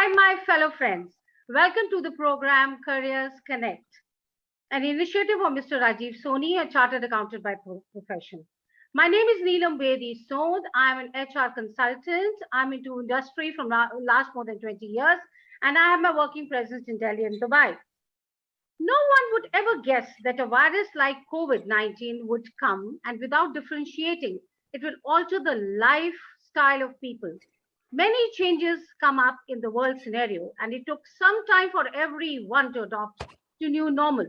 Hi, my fellow friends. Welcome to the program Careers Connect, an initiative of Mr. Rajiv Soni, a chartered accountant by profession. My name is Neelam Bedi Sod. I'm an HR consultant. I'm into industry from last more than 20 years, and I have my working presence in Delhi and Dubai. No one would ever guess that a virus like COVID-19 would come, and without differentiating, it will alter the lifestyle of people. Many changes come up in the world scenario, and it took some time for everyone to adopt to new normal.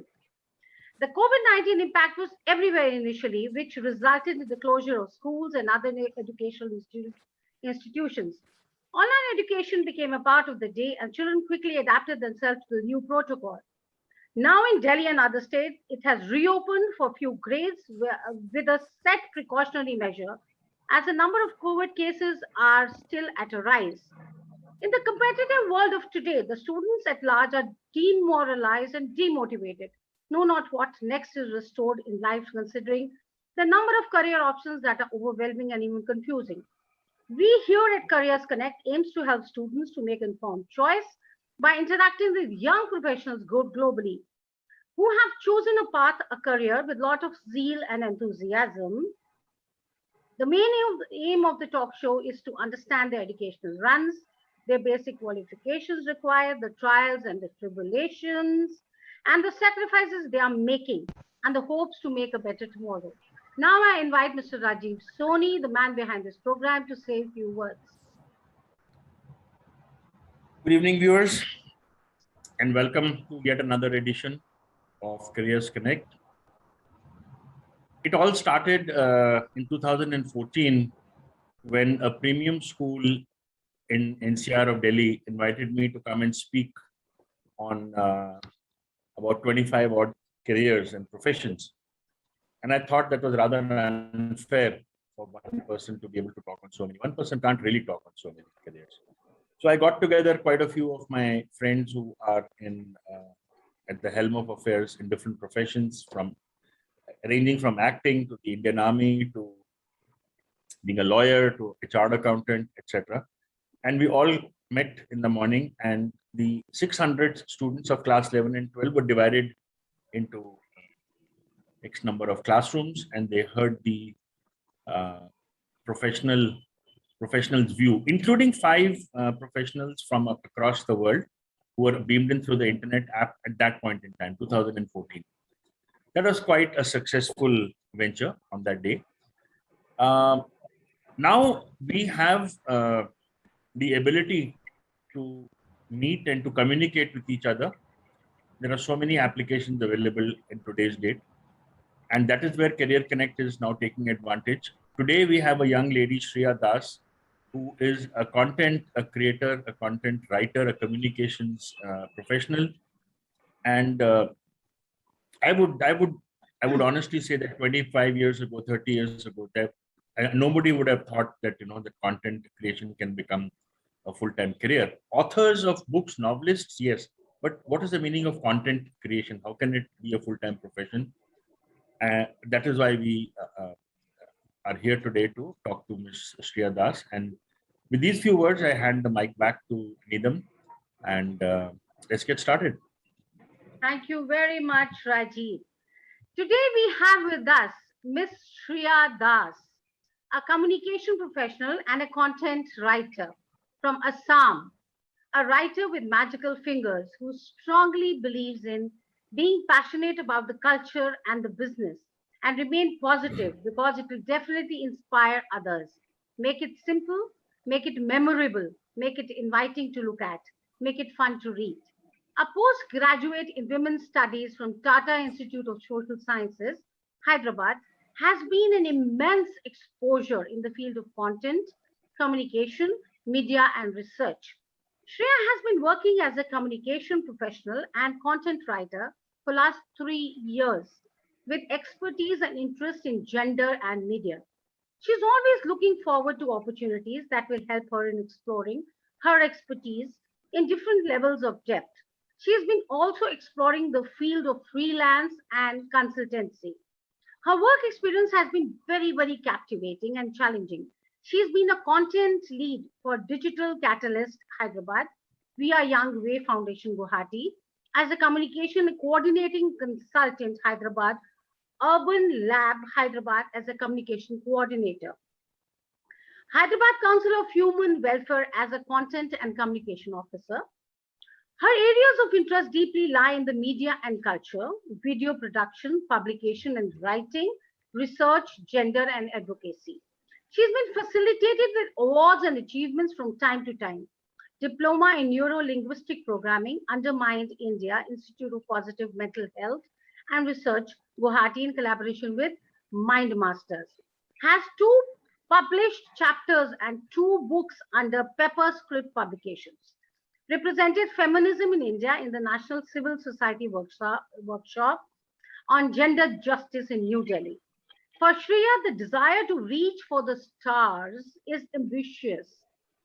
The COVID-19 impact was everywhere initially, which resulted in the closure of schools and other educational institutions. Online education became a part of the day, and children quickly adapted themselves to the new protocol. Now in Delhi and other states, it has reopened for few grades with a set precautionary measure, as the number of COVID cases are still at a rise. In the competitive world of today, the students at large are demoralized and demotivated. Know not what next is restored in life, considering the number of career options that are overwhelming and even confusing. We here at Careers Connect aims to help students to make informed choice by interacting with young professionals globally who have chosen a path, a career with lot of zeal and enthusiasm. The main aim of the talk show is to understand their educational runs, their basic qualifications required, the trials and the tribulations, and the sacrifices they are making, and the hopes to make a better tomorrow. Now I invite Mr. Rajiv Soni, the man behind this program, to say a few words. Good evening, viewers, and welcome to yet another edition of Careers Connect. It all started in 2014 when a premium school in NCR of Delhi invited me to come and speak on about 25 odd careers and professions. And I thought that was rather unfair for one person to be able to talk on so many. One person can't really talk on so many careers. So I got together quite a few of my friends who are at the helm of affairs in different professions, ranging from acting to the Indian Army to being a lawyer to HR accountant, etc. And we all met in the morning, and the 600 students of class 11 and 12 were divided into X number of classrooms, and they heard the professionals' view, including 5 professionals from across the world who were beamed in through the internet app at that point in time, 2014. That was quite a successful venture on that day. Now we have the ability to meet and to communicate with each other. There are so many applications available in today's date, and that is where Career Connect is now taking advantage. Today we have a young lady, Shriya Das, who is a creator, a content writer, a communications professional, and I would honestly say that 25 years ago, 30 years ago, that nobody would have thought that that content creation can become a full-time career. Authors of books, novelists, yes, but what is the meaning of content creation? How can it be a full-time profession? That is why we are here today to talk to Ms. Shriya Das. And with these few words, I hand the mic back to Needham, and let's get started. Thank you very much, Rajiv. Today we have with us Ms. Shriya Das, a communication professional and a content writer from Assam, a writer with magical fingers who strongly believes in being passionate about the culture and the business and remain positive because it will definitely inspire others. Make it simple, make it memorable, make it inviting to look at, make it fun to read. A postgraduate in women's studies from Tata Institute of Social Sciences, Hyderabad, has been an immense exposure in the field of content, communication, media, and research. Shreya has been working as a communication professional and content writer for last 3 years with expertise and interest in gender and media. She's always looking forward to opportunities that will help her in exploring her expertise in different levels of depth. She has been also exploring the field of freelance and consultancy. Her work experience has been very, very captivating and challenging. She's been a content lead for Digital Catalyst Hyderabad, We are Young Way Foundation Guwahati. As a communication coordinating consultant, Hyderabad, Urban Lab, Hyderabad as a communication coordinator. Hyderabad Council of Human Welfare as a content and communication officer. Her areas of interest deeply lie in the media and culture, video production, publication and writing, research, gender and advocacy. She's been facilitated with awards and achievements from time to time. Diploma in Neuro Linguistic Programming under Mind India Institute of Positive Mental Health and Research, Guwahati, in collaboration with Mind Masters. Has two published chapters and two books under Pepper Script Publications. Represented feminism in India in the National Civil Society workshop on gender justice in New Delhi. For Shriya, the desire to reach for the stars is ambitious.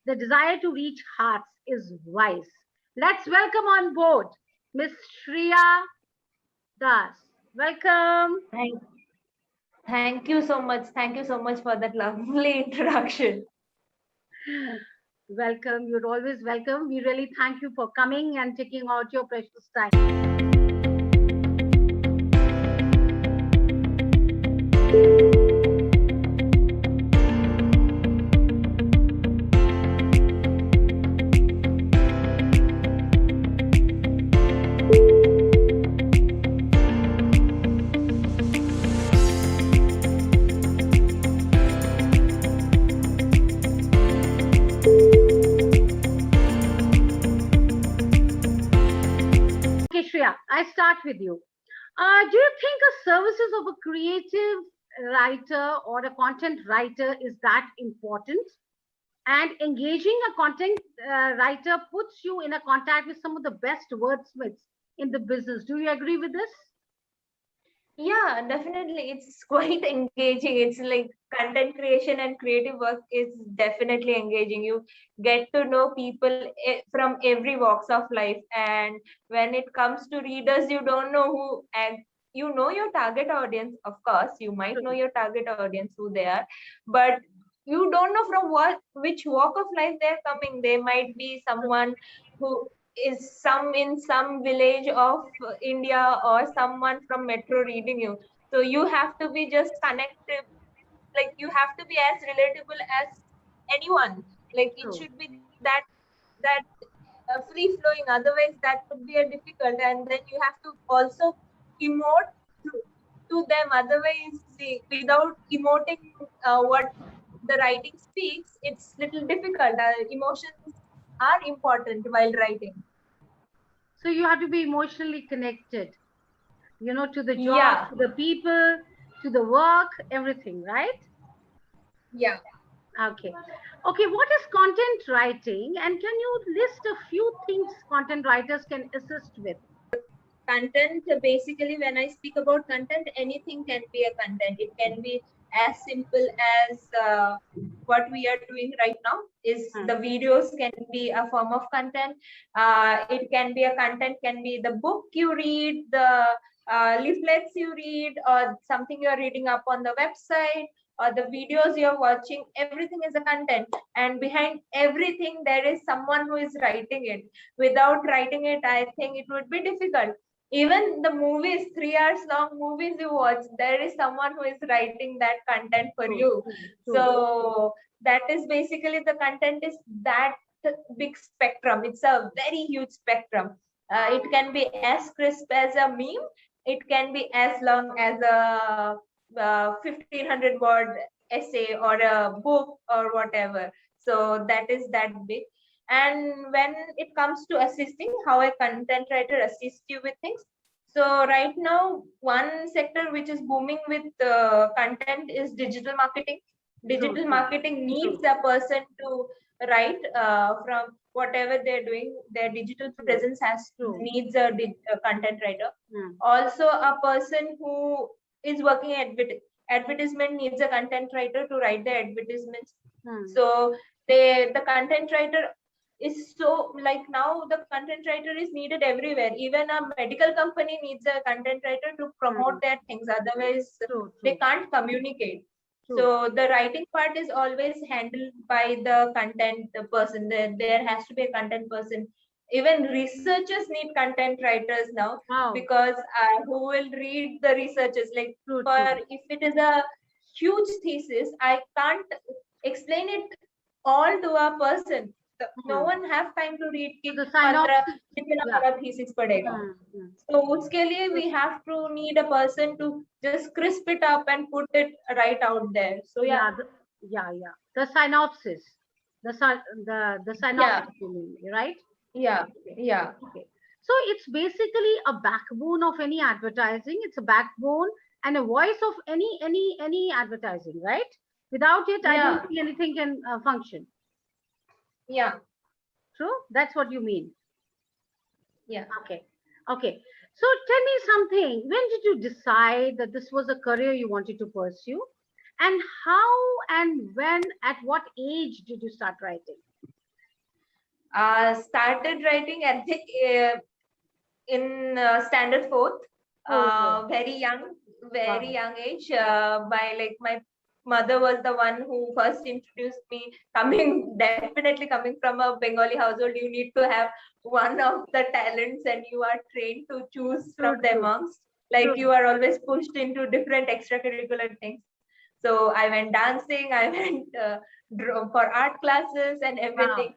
The desire to reach hearts is wise. Let's welcome on board Miss Shriya Das. Welcome. Thank you so much. Thank you so much for that lovely introduction. Welcome. You're always welcome. We really thank you for coming and taking out your precious time. Okay, Shreya, I start with you. Do you think a services of a creative writer or a content writer is that important? And engaging a content writer puts you in a contact with some of the best wordsmiths in the business. Do you agree with this? Yeah, definitely. It's quite engaging. It's like content creation and creative work is definitely engaging. You get to know people from every walks of life. And when it comes to readers, you don't know who, and you know your target audience, of course. You might know your target audience, who they are, but you don't know from which walk of life they're coming. They might be someone who is in some village of India, or someone from metro reading you. So you have to be just connected, like you have to be as relatable as anyone. Like it should be that free flowing. Otherwise, that would be a difficult. And then you have to also emote to them. Otherwise, see, without emoting what the writing speaks, it's little difficult. Emotions are important while writing. So you have to be emotionally connected, to the job, Yeah. to the people, to the work, everything, right? Yeah. Okay. Okay, what is content writing? And can you list a few things content writers can assist with? Content, basically, when I speak about content, anything can be a content. It can be as simple as what we are doing right now is the videos can be a form of content. It can be a content, can be the book you read, the leaflets you read, or something you're reading up on the website, or the videos you're watching. Everything is a content, and behind everything there is someone who is writing it. Without writing it, I think it would be difficult. Even the movies, 3 hours long movies you watch, there is someone who is writing that content for you. So that is basically, the content is that big spectrum. It's a very huge spectrum. It can be as crisp as a meme. It can be as long as a 1500 word essay or a book or whatever. So that is that big. And when it comes to assisting, how a content writer assists you with things. So right now, one sector which is booming with content is digital marketing. Digital marketing needs a person to write from whatever they're doing. Their digital presence needs a content writer. Also, a person who is working at advertisement needs a content writer to write the advertisements. So the content writer is so, like, now the content writer is needed everywhere. Even a medical company needs a content writer to promote their things. Otherwise, they can't communicate. So the writing part is always handled by the content person. There has to be a content person Even researchers need content writers now, Wow. because who will read the researchers? Like True, for true. if it is a huge thesis, I can't explain it all to a person. No one have time to read So कि the 15 synopsis, कितना yeah. बड़ा thesis पढ़ेगा. So उसके लिए we have to need a person to just crisp it up and put it right out there. So yeah. Yeah. The synopsis, the synopsis, you mean, right? Yeah. Yeah. Okay. So it's basically a backbone of any advertising. It's a backbone and a voice of any advertising, right? Without it, I don't Yeah. think anything can function. Yeah. True? That's what you mean. Yeah. Okay. Okay. So tell me something. When did you decide that this was a career you wanted to pursue? And how and when, at what age did you start writing? Started writing at the in standard fourth. Oh. Very young, very Wow. young age. My mother was the one who first introduced me. Definitely coming from a Bengali household, you need to have one of the talents, and you are trained to choose True, from the true, amongst. Like true. you are always pushed into different extracurricular things. So I went dancing, I went for art classes and everything.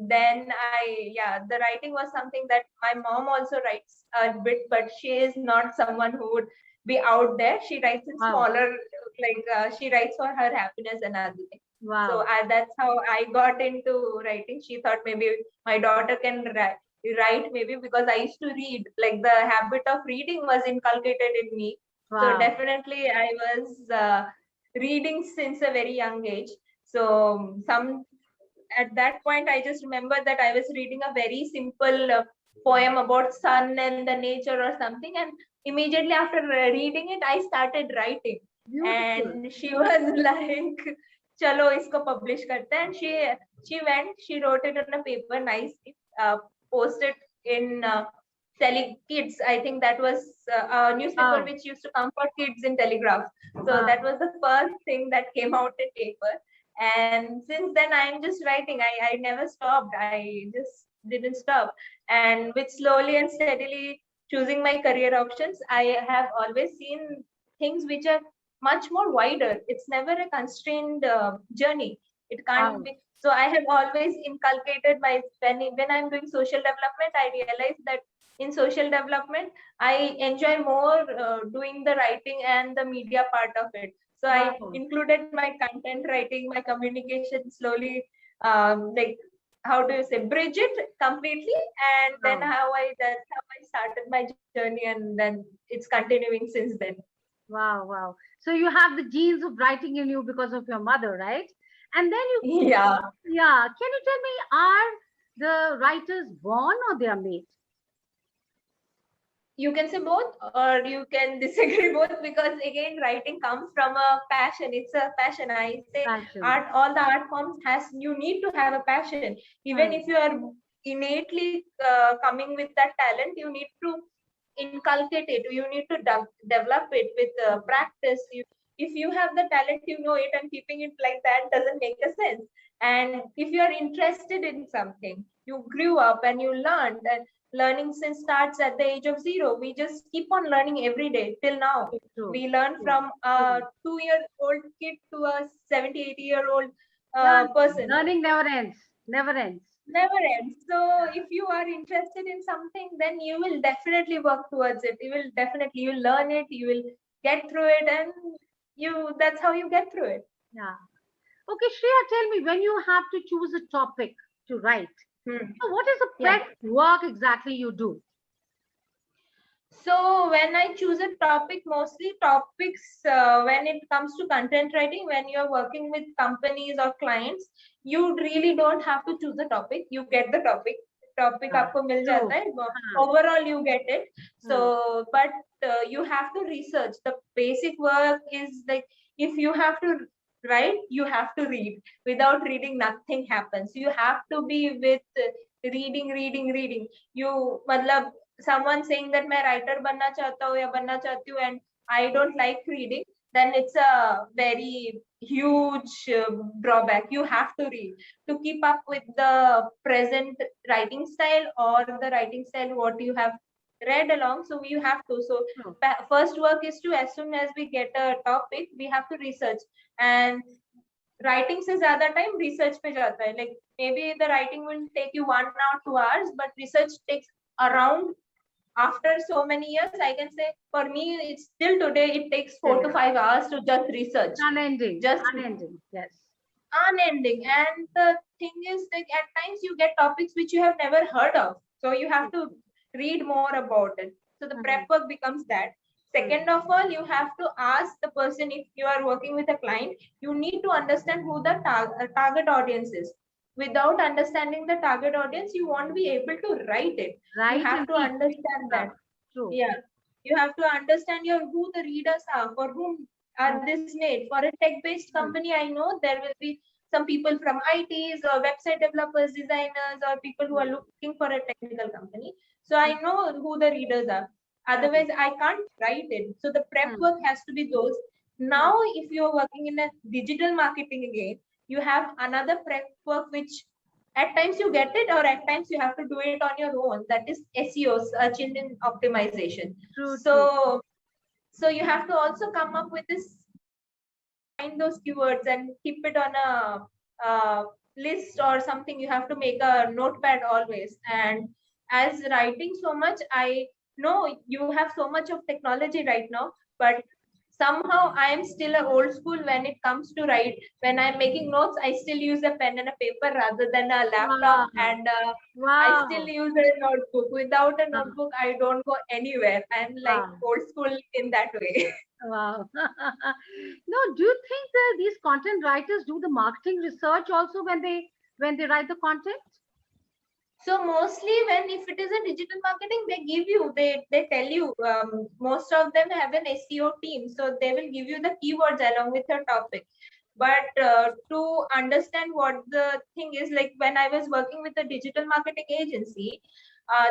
Then the writing was something that my mom also writes a bit, but she is not someone who would be out there. She writes in Wow. smaller, she writes for her happiness and other things. So Wow. that's how I got into writing. She thought maybe my daughter can write maybe, because I used to read. Like the habit of reading was inculcated in me. So Wow. definitely I was reading since a very young age. So at that point, I just remember that I was reading a very simple poem about sun and the nature or something, and immediately after reading it, I started writing. Beautiful. And she was like, "Chalo, isko publish karte." And she wrote it on a paper nicely, posted in Kids. I think that was a newspaper Wow. which used to come for kids in Telegraph. So Wow. that was the first thing that came out in paper. And since then I'm just writing. I never stopped. I just didn't stop. And with slowly and steadily choosing my career options, I have always seen things which are much more wider. It's never a constrained journey. It can't Wow. be. So I have always inculcated my when I'm doing social development, I realize that in social development I enjoy more doing the writing and the media part of it. So I Wow. included my content writing, my communication slowly, like how do you say, bridge it completely, and then Wow. that's how I started my journey, and then it's continuing since then. Wow. Wow. So you have the genes of writing in you because of your mother, right? And then Yeah. yeah. Can you tell me, are the writers born or they are made? You can say both, or you can disagree both, because again writing comes from a passion. It's a passion. I say Passion. art, all the art forms has, you need to have a passion. Even if you are innately coming with that talent, you need to inculcate it. You need to develop it with practice. If you have the talent, you know it, and keeping it like that doesn't make a sense. And if you are interested in something, you grew up and you learned, and learning since starts at the age of 0. We just keep on learning every day till now. True. We learn True. from a 2-year-old kid to a 70, 80-year-old Yeah. person. Learning never ends. Never ends. Never ends. So if you are interested in something, then you will definitely work towards it. You will definitely, you learn it, you will get through it, and that's how you get through it. Yeah. Okay, Shreya, tell me, when you have to choose a topic to write, so what is the Yeah. pet work exactly you do? So when I choose a topic, mostly topics, when it comes to content writing, when you're working with companies or clients, you really don't have to choose a topic. You get the topic. Topic आपको मिल जाता है. Overall, you get it. So, but you have to research. The basic work is like, if you have to write, you have to read. Without reading, nothing happens. You have to be with reading. You, मतलब, someone saying that मैं writer बनना चाहता हूँ या बनना चाहती हूँ, and I don't like reading, then it's a very huge drawback. You have to read to keep up with the present writing style or the writing style what you have read along. So we have to. So first work is to, as soon as we get a topic, we have to research. And writing से ज़्यादा time research पे जाता है. Like maybe the writing will take you 1 or 2 hours, but research takes around, after so many years, I can say for me, it's still today, it takes 4 to 5 hours to just research. Unending. Just unending. Yes. Unending. And the thing is, like, at times you get topics which you have never heard of. So you have to read more about it. So the prep work becomes that. Second of all, you have to ask the person, if you are working with a client, you need to understand who the target audience is. Without understanding the target audience, you won't be able to write it. Right. You have to understand that. True. Yeah. You have to understand who the readers are, for whom are this made. For a tech-based company, I know there will be some people from ITs or website developers, designers, or people who are looking for a technical company. So I know who the readers are. Otherwise, I can't write it. So the prep work has to be those. Now, if you're working in a digital marketing again, you have another prep work which at times you get it, or at times you have to do it on your own. That is SEO, search engine optimization. True, so you have to also come up with this, find those keywords and keep it on a list or something. You have to make a notepad always. And as writing so much, I know you have so much of technology right now, but somehow I am still an old school when it comes to write. When I'm making notes, I still use a pen and a paper rather than a laptop. And I still use a notebook. Without a notebook, I don't go anywhere. I'm like old school in that way. Wow. No, do you think that these content writers do the marketing research also when they write the content? So mostly if it is a digital marketing, they tell you, most of them have an SEO team. So they will give you the keywords along with your topic. But to understand what the thing is, like when I was working with a digital marketing agency,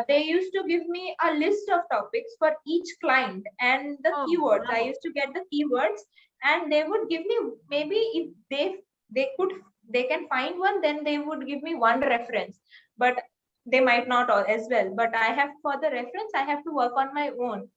they used to give me a list of topics for each client and the keywords. I used to get the keywords, and they would give me, maybe if they can find one, then they would give me one reference. But they might not as well. But I have, for the reference, I have to work on my own.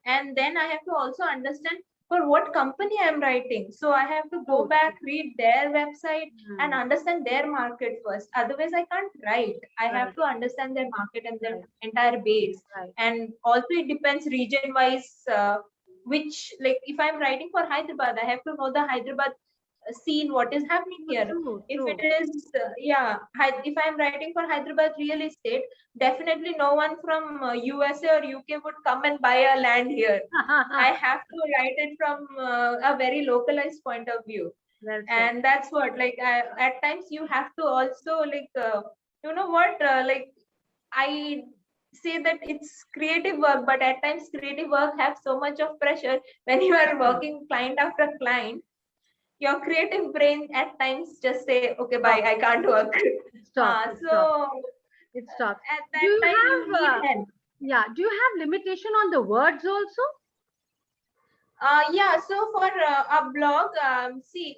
And then I have to also understand for what company I'm writing. So I have to go back, read their website and understand their market first. Otherwise, I can't write. I have to understand their market and their entire base. And also it depends region wise, which, like if I'm writing for Hyderabad, I have to know the Hyderabad scene, what is happening here. If it is, if I'm writing for Hyderabad real estate, definitely no one from USA or UK would come and buy a land here. I have to write it from a very localized point of view. And that's what, like, at times you have to also, like, you know what, like, I say that it's creative work, but at times creative work have so much of pressure when you are working client after client. Your creative brain at times just say, okay, bye, I can't work. It stops. At that time you need help. Yeah. Do you have limitation on the words also? Yeah. So for a blog, see,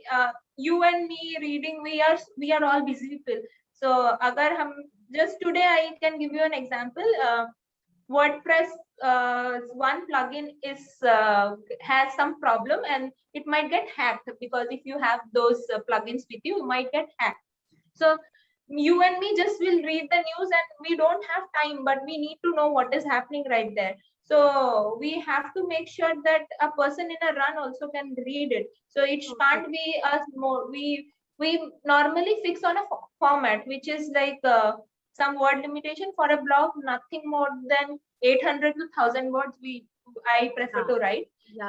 you and me reading, we are all busy people. So agar just today I can give you an example. WordPress, one plugin has some problem and it might get hacked, because if you have those plugins with you, you might get hacked. So you and me just will read the news, and we don't have time, but we need to know what is happening right there. So we have to make sure that a person in a run also can read it. So it can't be us more. We normally fix on a format which is like some word limitation. For a blog, nothing more than 800 to 1000 words I prefer to write.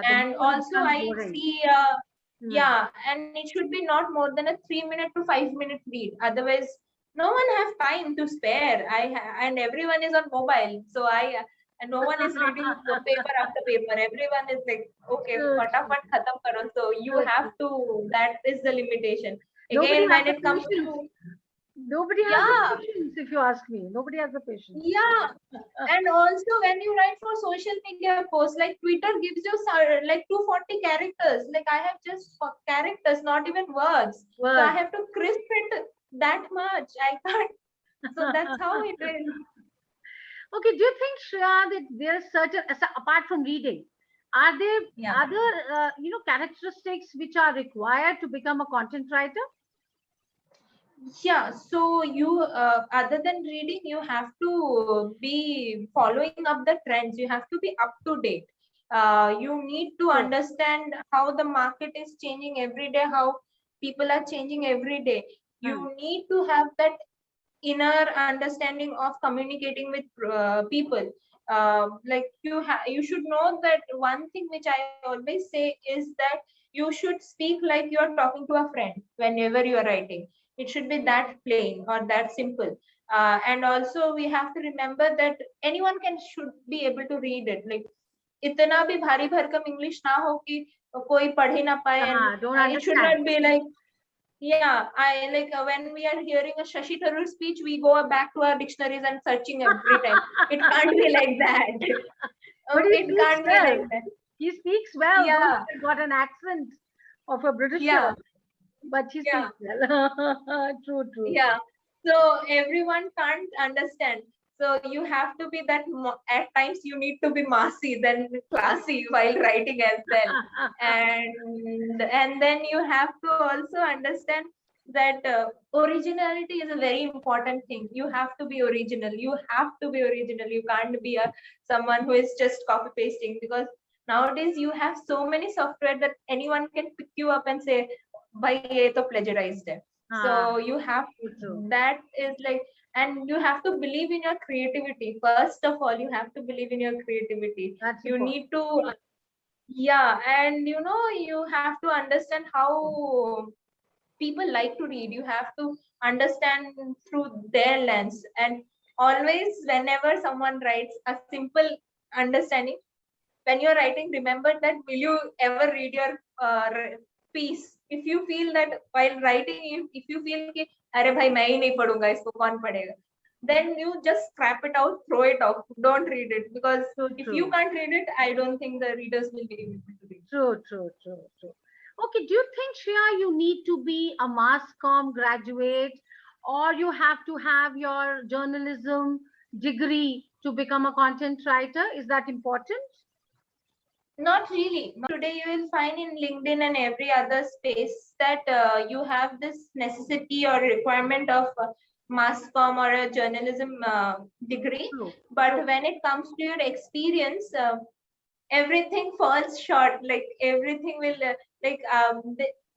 And also I see and it should be not more than a 3-minute to 5-minute read. Otherwise, no one has time to spare. And everyone is on mobile, so and no one is reading paper after paper. Everyone is like, okay, fatapat khatam karo. So you have to, that is the limitation. Again, when it comes to Nobody has the patience, if you ask me. Nobody has the patience. Yeah. And also when you write for social media posts, like Twitter gives you like 240 characters. Like I have just characters, not even words. So I have to crisp it that much. I can't. So that's how it is. Okay, do you think, Shreya, that there's certain, apart from reading, are there other, characteristics which are required to become a content writer? Yeah, so you, other than reading, you have to be following up the trends. You have to be up to date. You need to understand how the market is changing every day, how people are changing every day. You need to have that inner understanding of communicating with people. Like you should know that one thing which I always say is that you should speak like you are talking to a friend whenever you are writing. It should be that plain or that simple. And also we have to remember that anyone can should be able to read it. Like इतना भी भारी भरकम English ना हो कि कोई पढ़ ना पाए. And it should not be like, yeah, I like when we are hearing a Shashi Tharoor speech, we go back to our dictionaries and searching every time. It can't be like that. But it can't be like that. He speaks well. Yeah. He's got an accent of a Britisher. Yeah. But he speaks well. True. Yeah. So everyone can't understand. So you have to be that, at times you need to be massy then classy while writing as well. And then you have to also understand that originality is a very important thing. You have to be original. You can't be someone who is just copy pasting, because nowadays you have so many software that anyone can pick you up and say, "Bhai, ye to plagiarized hai." So you have that is like, and you have to believe in your creativity. First of all, you have to believe in your creativity. You need to, and you have to understand how people like to read. You have to understand through their lens. And always, whenever someone writes a simple understanding, when you're writing, remember that, will you ever read your piece? If you feel that while writing, if you feel कि अरे भाई मैं ही नहीं पढ़ूंगा इसको, कौन पढ़ेगा, then you just scrap it out, throw it off, don't read it, because if you can't read it, I don't think the readers will be able to read. True. Okay, do you think, Shriya, you need to be a mass comm graduate, or you have to have your journalism degree to become a content writer? Is that important? Not really. Today you will find in LinkedIn and every other space that you have this necessity or requirement of mass comm or a journalism degree. But when it comes to your experience, everything falls short. Like everything will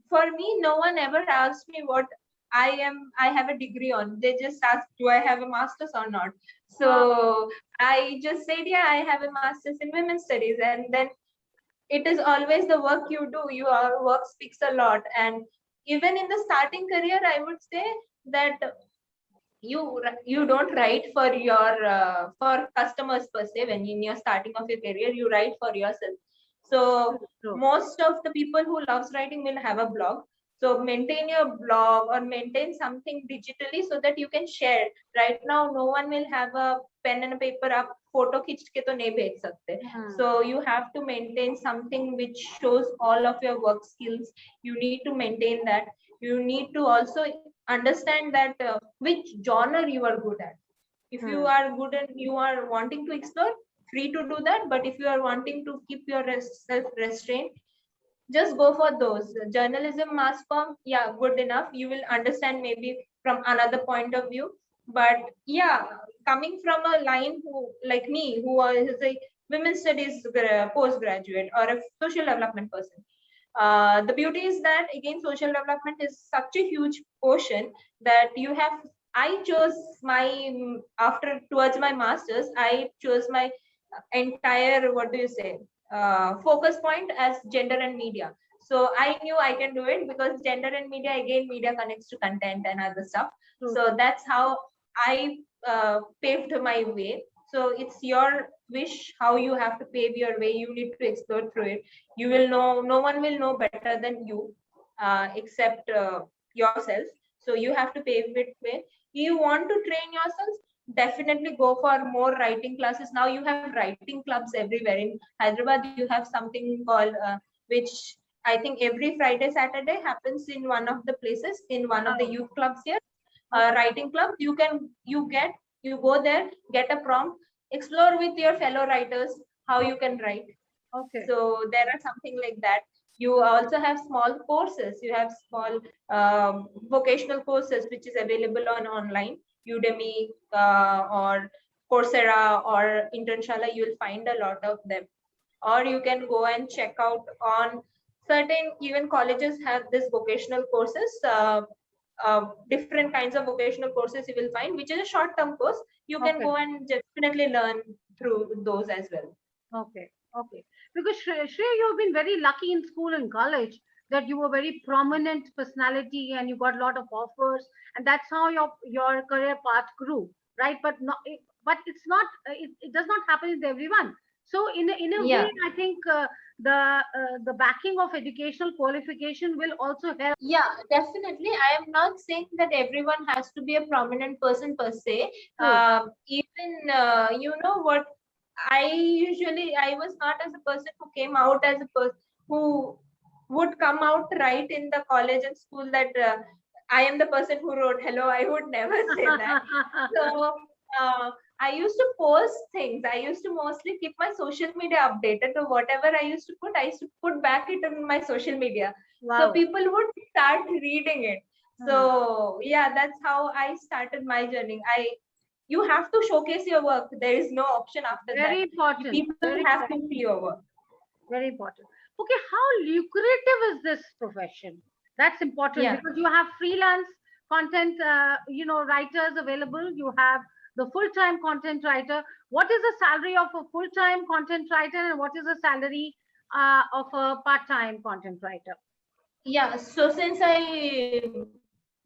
for me, no one ever asked me what I have a degree on. They just asked, do I have a master's or not? So I just said, yeah, I have a master's in women's studies. And then it is always the work you do. Your work speaks a lot. And even in the starting career, I would say that you don't write for your for customers per se. When in your starting of your career, you write for yourself. So most of the people who loves writing will have a blog. So maintain your blog or maintain something digitally so that you can share. Right now, no one will have a pen and a paper up, photo खींच के तो नहीं भेज सकते. So you have to maintain something which shows all of your work skills. You need to maintain that. You need to also understand that which genre you are good at. If you are good and you are wanting to explore, free to do that. But if you are wanting to keep your self-restraint, just go for those. Journalism, mass comm, yeah, good enough. You will understand maybe from another point of view. But yeah, coming from a line who, like me, who is a women's studies postgraduate or a social development person, the beauty is that again, social development is such a huge portion that you have. I chose my after towards my masters, I chose my entire, what do you say, focus point as gender and media. So I knew I can do it because gender and media, again, media connects to content and other stuff. So that's how I paved my way. So it's your wish how you have to pave your way. You need to explore through it. You will know, no one will know better than you except yourself. So you have to pave it way. You want to train yourselves, definitely go for more writing classes. Now you have writing clubs everywhere. In Hyderabad, you have something called which I think every Friday, Saturday happens in one of the places, in one of the youth clubs here. Writing club, you go there, get a prompt, explore with your fellow writers how you can write. Okay. So there are something like that. You also have small courses. You have small vocational courses which is available on online, Udemy or Coursera or Internshala. You will find a lot of them. Or you can go and check out on certain, even colleges have this vocational courses. Different kinds of vocational courses you will find, which is a short-term course. You can go and definitely learn through those as well. Okay. Okay. Because Shreya, you've been very lucky in school and college that you were very prominent personality and you got a lot of offers, and that's how your career path grew, right? But it's not. It does not happen with everyone. So in a way, Yeah. I think the backing of educational qualification will also help. Yeah, definitely. I am not saying that everyone has to be a prominent person per se. True. Even you know what, I was not as a person who came out as a person who would come out right in the college and school that I am the person who wrote hello. I would never say that. So I used to post things. I used to mostly keep my social media updated to whatever I used to put. I used to put back it on my social media. Wow. So people would start reading it. So yeah, that's how I started my journey. You have to showcase your work. There is no option after Very that. important. People Very have important. to see your work. Very important. Okay, how lucrative is this profession? That's important Yeah. because you have freelance content, writers available. You have the full-time content writer. What is the salary of a full-time content writer, and what is the salary of a part-time content writer? Yeah, so since I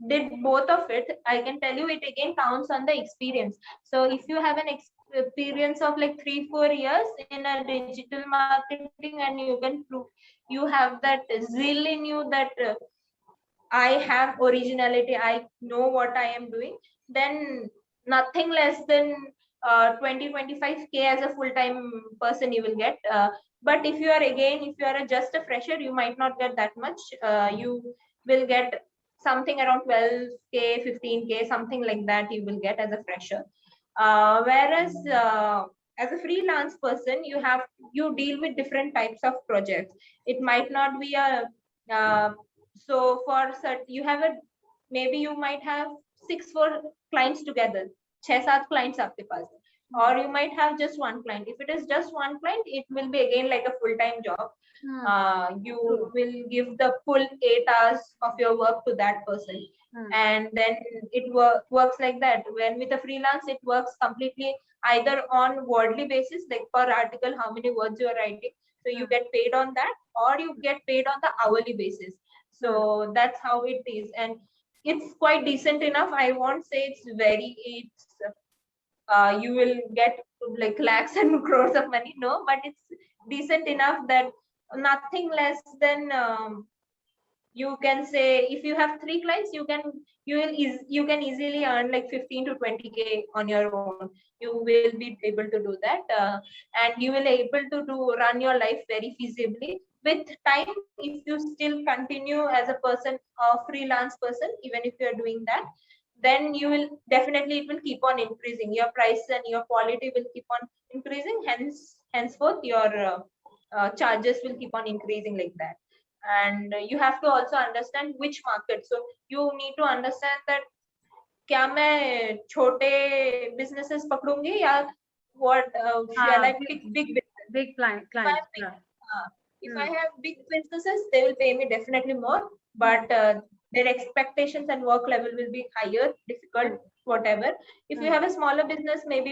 did both of it, I can tell you it again counts on the experience. So if you have an experience of like 3-4 years in a digital marketing and you can prove you have that zeal in you that I have originality, I know what I am doing, then nothing less than 20-25K as a full-time person you will get. But if you are just a fresher, you might not get that much. You will get something around 12K, 15K, something like that you will get as a fresher. Whereas as a freelance person, you deal with different types of projects. It might not be a so for you have maybe you might have 6-4 clients together, 6-7 clients आपके पास, or you might have just one client. If it is just one client, it will be again like a full-time job. You will give the full 8 hours of your work to that person, and then it works like that. When with a freelance, it works completely either on wordly basis, like per article how many words you are writing, so you get paid on that, or you get paid on the hourly basis. So that's how it is, and it's quite decent enough. I won't say it's you will get like lakhs and crores of money, no, but it's decent enough that nothing less than you can say if you have 3 clients, you can easily earn like 15 to 20K on your own. You will be able to do that, and you will able to run your life very feasibly. With time, if you still continue as a person, a freelance person, even if you are doing that, then you will definitely, it will keep on increasing. Your price and your quality will keep on increasing. Henceforth, your charges will keep on increasing like that. And you have to also understand which market. So you need to understand that क्या मैं छोटे businesses पकड़ूंगी या what shall I pick big business? Big clients. If I have big businesses, they will pay me definitely more, but their expectations and work level will be higher, difficult, whatever. If you have a smaller business, maybe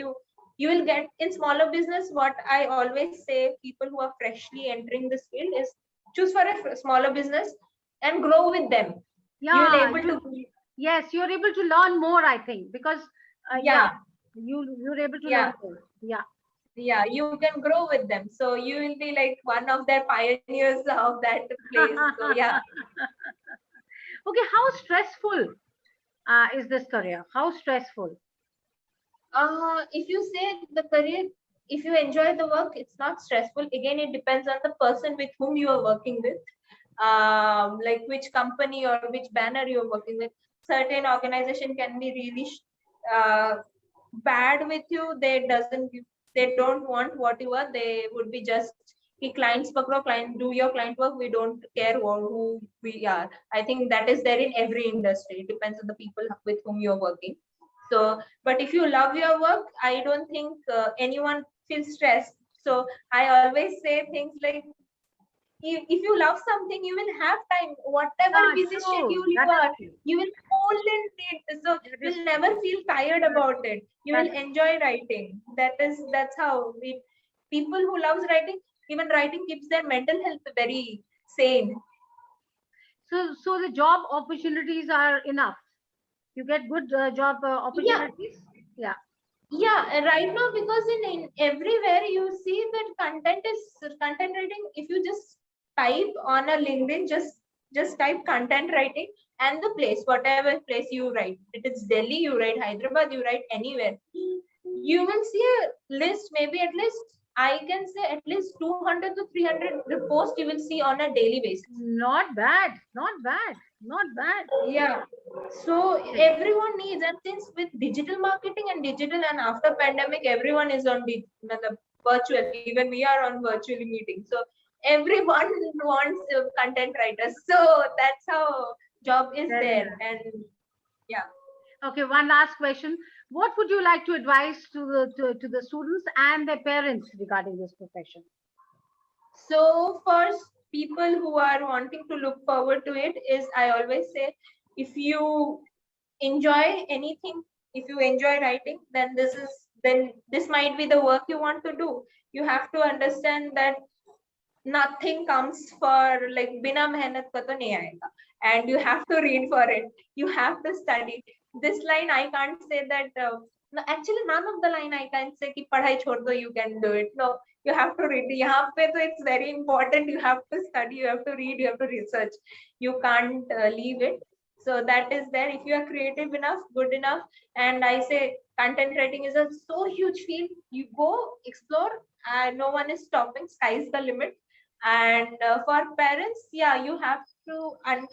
you will get in smaller business. What I always say, people who are freshly entering this field is choose for a smaller business and grow with them. Yeah, you're able to. Yes, you're able to learn more, I think, because you're able to learn more. Yeah, you can grow with them, so you will be like one of their pioneers of that place. So yeah. Okay, how stressful is this career? How stressful? If you say the career, if you enjoy the work, it's not stressful. Again, it depends on the person with whom you are working with, like which company or which banner you're working with. Certain organization can be really uh, bad with you. They don't want what you are. They would be just clients pakro, client, do your client work. We don't care who we are. I think that is there in every industry. It depends on the people with whom you're working. So, but if you love your work, I don't think anyone feels stressed. So I always say things like, if you love something, you will have time. Whatever busy True. schedule you That is are, true. you will hold in it. So That is you'll never feel tired about it. You that will enjoy writing. That's how we people who loves writing, even writing keeps their mental health very sane. so the job opportunities are enough. You get good job Yeah, opportunities. Yeah. yeah, right now, because in everywhere you see that content is content writing. If you just type on a LinkedIn, just type content writing and the place, whatever place you write, if it's Delhi, you write Hyderabad, you write anywhere, you will see a list. Maybe at least I can say at least 200 to 300 posts you will see on a daily basis. Not bad. Not bad. Not bad. Yeah, so Okay. everyone needs, and since with digital marketing and digital, and after pandemic everyone is on virtual, even we are on virtually meeting, so everyone wants content writers, so that's how job is Very there. nice. And yeah, Okay, one last question. What would you like to advise to the students and their parents regarding this profession? so for people who are wanting to look forward to it, is I always say, if you enjoy anything, if you enjoy writing, then this might be the work you want to do. You have to understand that nothing comes for like bina mehnat ka to nahi aayega, and you have to read for it, you have to study. This line I can't say that no, actually none of the line I can't say ki padhai chhod do, you can do it. No, you have to read. Yahan pe to it's very important, you have to study, you have to read, you have to research, you can't leave it. So that is there. If you are creative enough, good enough, and I say content writing is a so huge field, you go explore, no one is stopping, sky is the limit. And for parents, yeah, you have to, and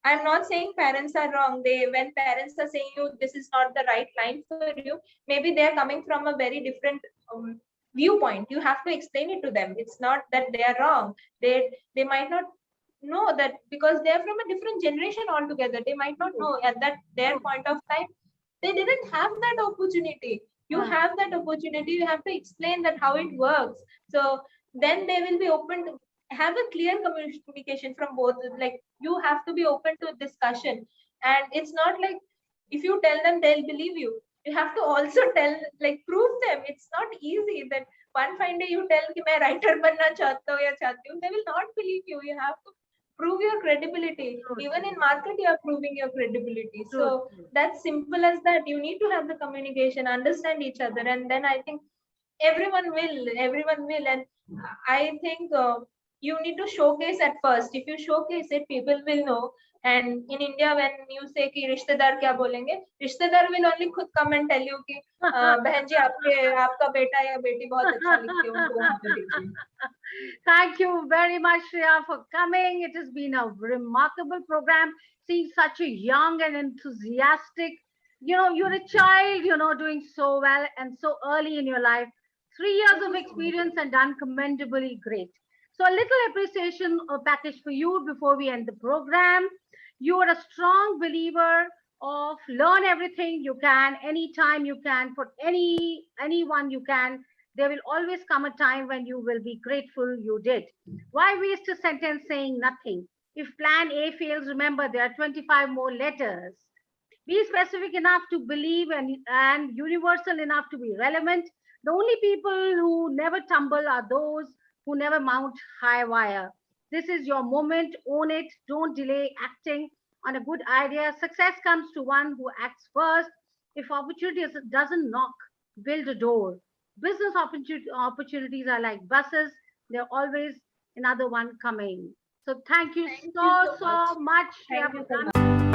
I'm not saying parents are wrong. They, when parents are saying you this is not the right line for you, maybe they are coming from a very different viewpoint. You have to explain it to them. It's not that they are wrong. They might not know that, because they are from a different generation altogether. They might not know at that their point of time. They didn't have that opportunity. You Hmm. have that opportunity. You have to explain that how it works. So then they will be open to have a clear communication from both. Like, you have to be open to discussion, and it's not like if you tell them they'll believe you. You have to also tell, like, prove them. It's not easy that one fine day you tell कि मैं writer बनना चाहता हूँ या चाहती हूँ, they will not believe you. You have to prove your credibility. True, Even true, in market, you are proving your credibility. true, So true. that's simple as that. You need to have the communication, understand each other, and then I think everyone will. And I think you need to showcase at first. If you showcase it, people will know. And in India, when you say कि रिश्तेदार क्या बोलेंगे, रिश्तेदार will only खुद come and tell you कि बहन जी आपका बेटा या बेटी बहुत अच्छा लिखती है, उनको वहां पे भेजिए. Thank you very much, Shriya, for coming. It has been a remarkable program. Seeing such a young and enthusiastic, you're a child, doing so well and so early in your life. 3 years Thank of you so much. experience and done commendably great. So, a little appreciation package for you before we end the program. You are a strong believer of learn everything you can, anytime you can, for anyone you can. There will always come a time when you will be grateful you did. Why waste a sentence saying nothing? If plan A fails, remember there are 25 more letters. Be specific enough to believe and universal enough to be relevant. The only people who never tumble are those who never mount high wire. This is your moment. Own it. Don't delay acting on a good idea. Success comes to one who acts first. If opportunity doesn't knock, build a door. Business opportunities are like buses. They're always another one coming. So thank you Thank you so, so much. so much, Shreya, Thank for you so coming. much.